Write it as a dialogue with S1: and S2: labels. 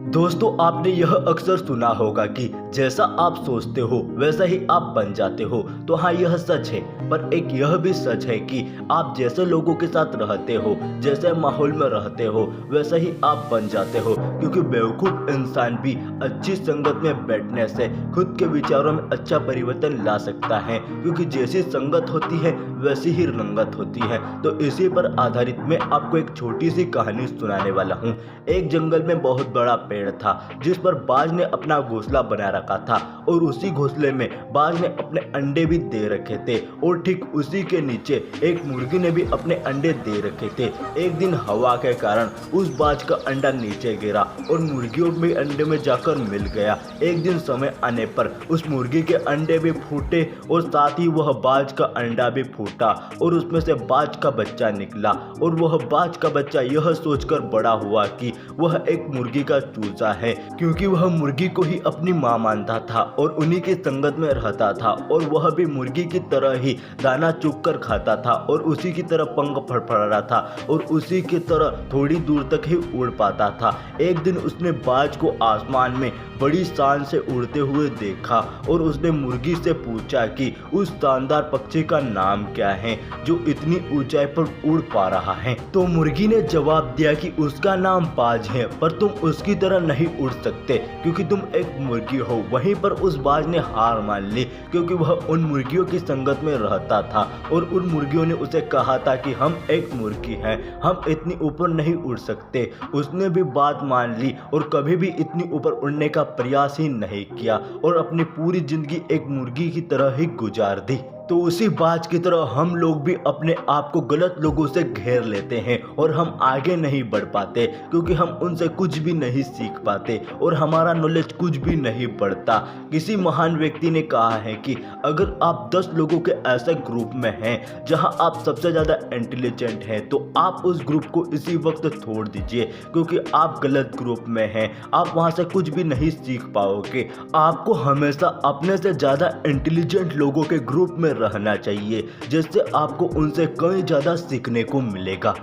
S1: दोस्तों, आपने यह अक्सर सुना होगा कि जैसा आप सोचते हो वैसा ही आप बन जाते हो। तो हाँ, यह सच है, पर एक यह भी सच है कि आप जैसे लोगों के साथ रहते हो, जैसे माहौल में रहते हो, वैसा ही आप बन जाते हो। क्योंकि बेवकूफ़ इंसान भी अच्छी संगत में बैठने से खुद के विचारों में अच्छा परिवर्तन ला सकता है। क्योंकि जैसी संगत होती है वैसी ही रंगत होती है। तो इसी पर आधारित मैं आपको एक छोटी सी कहानी सुनाने वाला हूँ। एक जंगल में बहुत बड़ा पेड़ था जिस पर बाज ने अपना घोंसला बना रखा था, और उसी घोंसले में बाज ने अपने अंडे भी दे रखे थे, और ठीक उसी के नीचे एक मुर्गी ने भी अपने अंडे दे रखे थे। एक दिन हवा के कारण उस बाज का अंडा नीचे गिरा और मुर्गियों भी अंडे में जाकर मिल गया। एक दिन समय आने पर उस मुर्गी के अंडे भी फूटे और साथ ही वह बाज का अंडा भी फूटा, और उसमें से बाज का बच्चा निकला। और वह बाज का बच्चा यह सोचकर बड़ा हुआ कि वह एक मुर्गी का चूजा है, क्योंकि वह मुर्गी को ही अपनी माँ मानता था और उन्हीं की संगत में रहता था, और वह भी मुर्गी की तरह ही दाना चुग कर खाता था और उसी की तरह पंख फड़फड़ा था और उसी की तरह थोड़ी दूर तक ही उड़ पाता था। एक दिन उसने बाज को आसमान में बड़ी शान से उड़ते हुए देखा, और उसने मुर्गी से पूछा कि उस शानदार पक्षी का नाम क्या है जो इतनी ऊंचाई पर उड़ पा रहा है। तो मुर्गी ने जवाब दिया कि उसका नाम बाज है, पर तुम उसकी तरह नहीं उड़ सकते क्योंकि तुम एक मुर्गी हो। वहीं पर उस बाज ने हार मान ली, क्योंकि वह उन मुर्गियों की संगत में रहता था और उन मुर्गियों ने उसे कहा था कि हम एक मुर्गी हैं, हम इतनी ऊपर नहीं उड़ सकते। उसने भी बात मान ली और कभी भी इतनी ऊपर उड़ने का प्रयास ही नहीं किया और अपनी पूरी जिंदगी एक मुर्गी की तरह ही गुजार दी। तो उसी बाज की तरह हम लोग भी अपने आप को गलत लोगों से घेर लेते हैं और हम आगे नहीं बढ़ पाते, क्योंकि हम उनसे कुछ भी नहीं सीख पाते और हमारा नॉलेज कुछ भी नहीं बढ़ता। किसी महान व्यक्ति ने कहा है कि अगर आप 10 लोगों के ऐसे ग्रुप में हैं जहां आप सबसे ज़्यादा इंटेलिजेंट हैं, तो आप उस ग्रुप को इसी वक्त छोड़ दीजिए, क्योंकि आप गलत ग्रुप में हैं। आप वहां से कुछ भी नहीं सीख पाओगे। आपको हमेशा अपने से ज़्यादा इंटेलिजेंट लोगों के ग्रुप में रहना चाहिए, जिससे आपको उनसे कई ज़्यादा सीखने को मिलेगा।